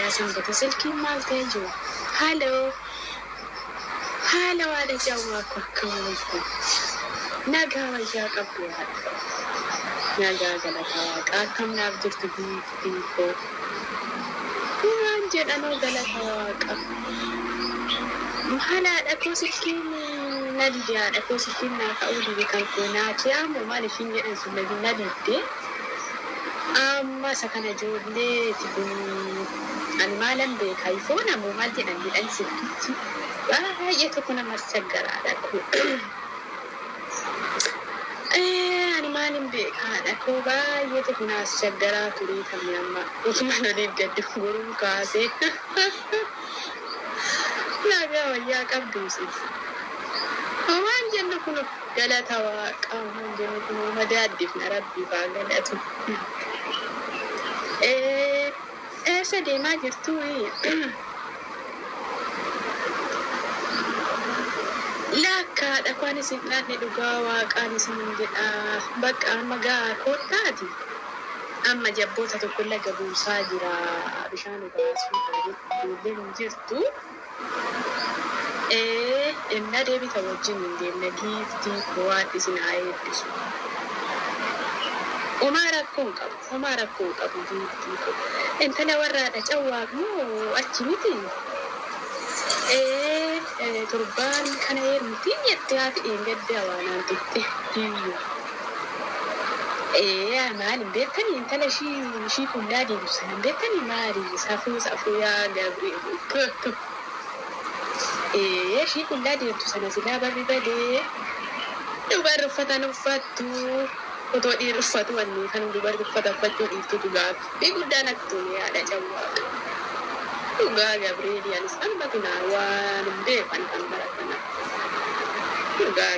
يا سنبت سلكي مالتيجو هالو هالو على جواك وكويكم ناقا ويا قبل ناقا قلتاك أكم نابجرت بيكو وانجل أنا قلتاك محالا أكو سلكين ناديان أكو سلكين ناقاولي بكالكونات يا ممالي فيني أنسو نبي نادي أما سكن جولي تكون أنا ما لم بكيفون أمو مالتي أني أنسكتي هي تكون مسجرة لكو أنا ما لم بكانكو هي تكون مسجرة تريد من أما وما نريد قد فورم كاسي لا جوا كبدوسي وما نجنا كنا جلتها وما نجنا كنا مدادفنا ربي فعلته سدي ما جرتوي لا كاد أكواني سيدناتني دقاوا كاني سمنجد بك أمغا كوتاتي أما جبوتا تقول لك أبو ساجرا بشانو باسو دولين جرتو إمنا ديبي توجه من ديمنا جيفتي كوات إسن عايد بسو وما ركون قبل جيفتي انت لو ورادة جواك مو أجمتي تربان كان يرمتين يتعافي قد وانا انتبتي يا معلم بيتني انت لا شي كلادي بسنة بيتني ماري سافو يا جابريل شي كلادي بسنة سلابا ببدي دوبار فتان فتو Foto di rufatu wanni kan dubar rufata fatto itu juga. Ibu danak tu ya ada jawab. Juga Gabriel yang sama tunawan depan baratana. Juga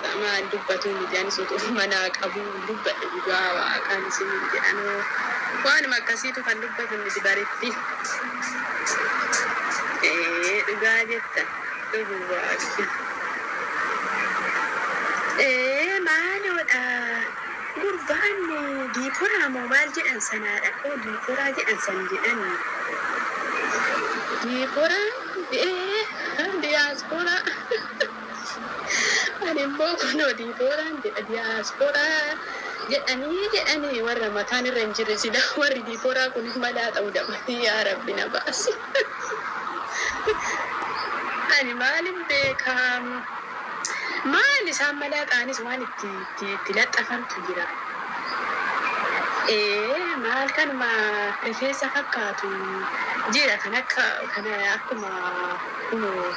sama dubatu ni dan suatu mana kabu dubat juga akan sini di anu. Wan makasih tu kan dubat ni di bariti. Juga jetta. Juga. Mana gurbaan diipura moo maal jedhan sanaadha koo diipura jedhan san jedhani diipura diyaaspora ani immoo kunoo diipuraan jedha diyaaspora jedhanii warra mataan irra hin jirre sila warri diipuraa kunis malaa ta'uu dabanii yaa rabbi na baasi ani maalin beekamu maal isaan malaqaanis waan itti laxxafantu jira maal kanuma rifeensa fakkaatu jira kana akkuma kunoo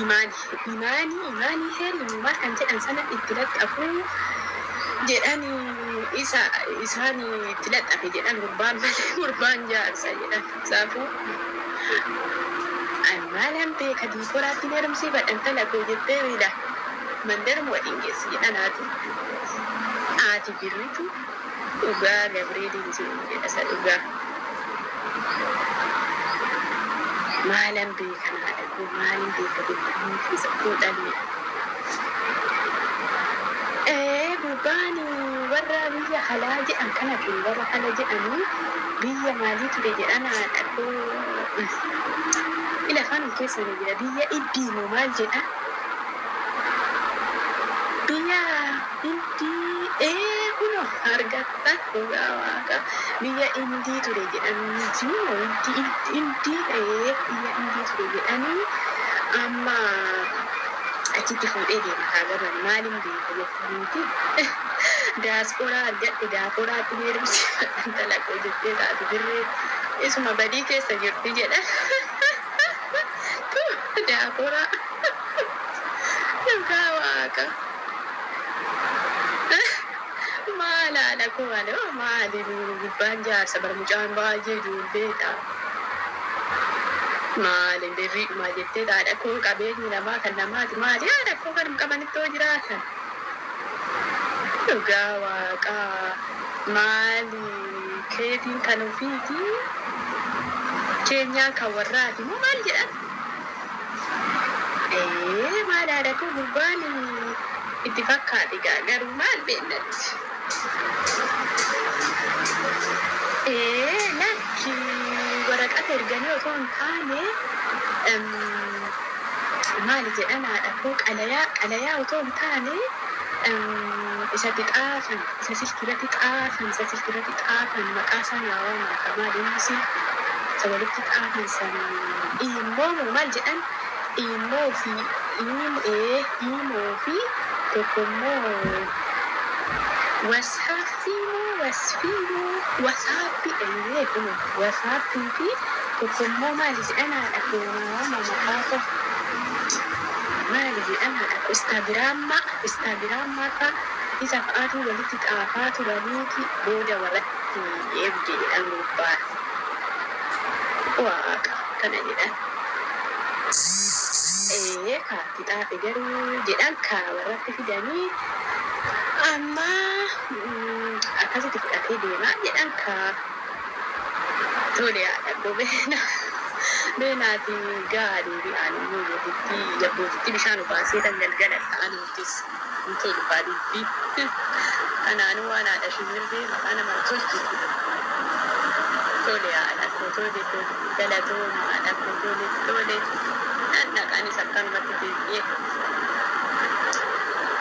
imaanii heerri maal kan jedhan sana itti laxxafu jedhani isaan itti laxxafe jedhan gurbaan jaarsa jedhan saafuu malam be kadi korati neram si badan tala ko jette wida mandar mo ingesi anatu ati birutu uga gabredi si asa uga malam be kana ko malam be kadi ni sa dani bubani warra biya halaji an kana kin warra halaji ani biya maliki de ana ko إلى خانم كيسة نجرا بيا إدي ممال جدا بيا إدي كنو هرقاتا كواكا بيا إندي تريجي أنجيو إندي بيا إندي تريجي أني أما أكيد تفهم دي محاجرة مالين بيا يفهمتي diaspora diaspora تنيرمس أنت لك وجدتي ذات بري اسمه بدي كيسة جرتي جدا diaspora kawaka mala la ko wala ma di banja sabar mujan baje julbeta ma le devi ma jette da ko kabe ni na ma kan ma ya da ko kan kaman to jirata kawaka mali kedin kanofiti kenya kawarati mo manja maal ada tu gurbaan itti fakkaate garuu maal beennatti lakki lakki waraqata erganii otoo hin taane maali jedhan haadha koo qalayaa otoo hin taane isatti xaafan isa silkirratti xaafan maqaa sanaa waamaa maaliinis isa walitti xaafan sana immoo maal jedhan immoo fi tokkommoo wasaappii fi tokkommoo maali jedhan haadha koo maqaa koo maali jedhan haadha koo istaagiraammaa isa fa'aatu walitti xaafaa turaniiti booda walatti eebdeedhaan gubbaa waaqa kana jedhan kaatti xaafe garuu jedhan warratti fidanii amma akkasitti fudhatee deemaa jedhan tole haadha koo beenaati gaarii bi'aan immoo yabbootitti bishaan baasee kan galgala ta'aniitis hin tolu baadiyyi kanaanuu waan haadha shimirree maqaa nama tolchi tole haadha koo tole galatooma haadha koo tole dhaqaanis akkanumatti deebi'ee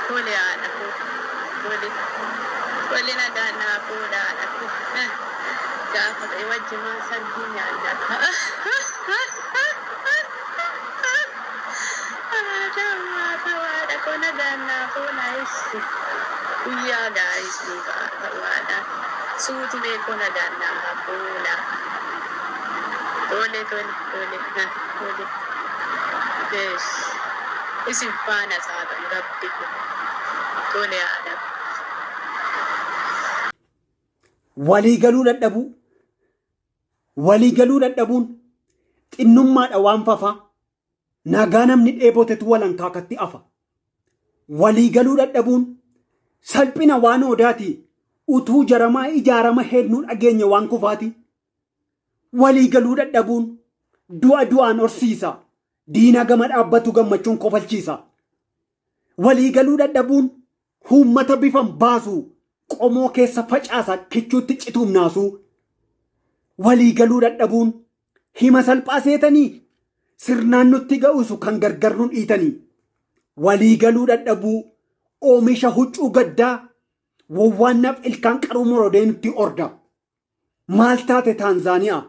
tole haadha koo tole nagaannaa koodha haadha koo gaafa ta'e wajjimaa salphii nyaanna haadha koo nagaannaa koodhaayis guyyaa gaariis ni baata suuti beekoo nagaannaa koodha tole isin faana saatan rabbi kun tole haadha waliigaluu dadhabuun xinnummaadha waan fafa nagaa namni dheebotetu walankaakatti afa waliigaluu dadhabuun salphina waan odaati utuu jaramaa ijaarama hedduu dhageenya waan kufaati waliigaluu dadhabuun du'aan horsiisa diina gama dhaabbatu gammachuun kofalchiisa waliigaluu dadhabuun uummata bifan baasu qomoo keessa facaasa kichuutti cituum naasu waliigaluu dadhabuun hima salphaa seetanii sirnaan nutti ga'uusu kan gargar nun dhiitanii waliigaluu dadhabuu oomisha huccuu gaddaa wawwaannaaf ilkaan qaruu morodee nutti orda maal taate Taanzaaniyaa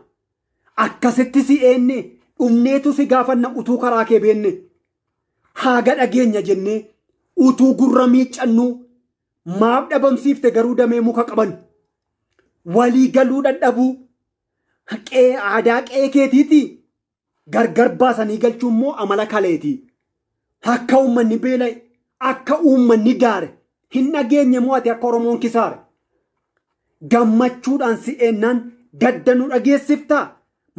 akkasitti si eenne dhumneetu si gaafanna utuu karaa kee beenne haaga dhageenya jennee utuu gurra miiccannuu maaf dhabamsiifte garuu damee muka qaban waliigaluu dadhabuu aadaa qe'ee keetiiti gargar baasanii galchuu immoo amala kaleeti akka uummanni beela'e akka uummanni gaare hin dhageenye moo ati akka Oromoon kisaare gammachuudhaan si eennaan gadda nu dhageessiftaa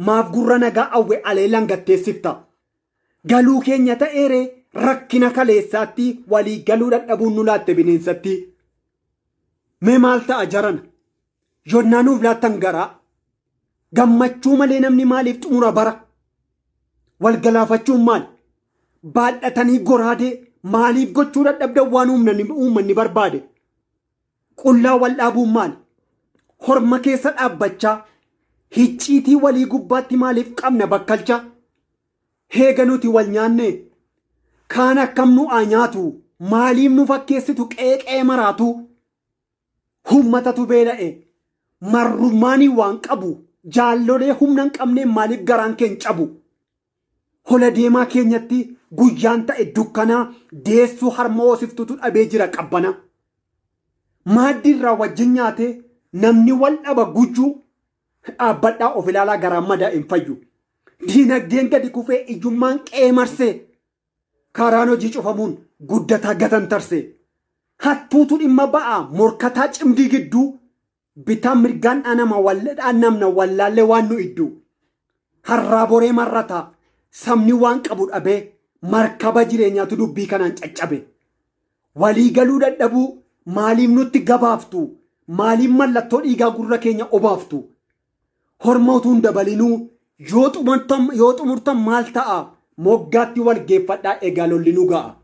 maaf gurra nagaa awwe aleelan gatteessifta galuu keenya ta'eere rakkina kaleessaatti waliigaluu dadhabuun nu laatte bineensatti mee maal ta'a jarana yonnaanuuf laattan garaa gammachuu malee namni maaliif xumura bara walgalaafachuun maal baadhatanii goraadee maaliif gochuu dadhabdan waan uummanni barbaade qullaa wal dhaabuun maal horma keessa dhaabbachaa hicciitii walii gubbaatti maaliif qabna bakkalcha heega nuti wal nyaanne kaan akkam nu nyaatu maaliif nu fakkeessitu qeeqee maraatu hummatatu beela'e marrummaanii waan qabu jaallolee humna hin qabneen maaliif garaan keenya cabu hola deemaa keenyatti guyyaan ta'e dukkanaa deessuu harma hoosiftutu dhabee jira qabbana maaddiirraa wajjin nyaate namni wal dhaba gujjuu dhaabbadhaa of ilaalaa garaan madaa hin fayyu diinagdeen gadi kufee ijummaan qe'ee marsee karaan hojii cufamuun guddataa gatan tarsee hattuutu dhimma ba'aa morkataa cimdii gidduu bitaan mirgaan dhaannamna wallaallee waan nu idduu harraa boree marrataa sabni waan qabu dhabee markaba jireenyaatu dubbii kanaan caccabe waliigaluu dadhabuu maaliif nutti gabaaftu maaliif mallattoo dhiigaa gurra keenya obaaftu horma utuu hin dabalinuu yoo xumurtan maal ta'a moggaatti wal geeffadhaa egaa lolli nu ga'a.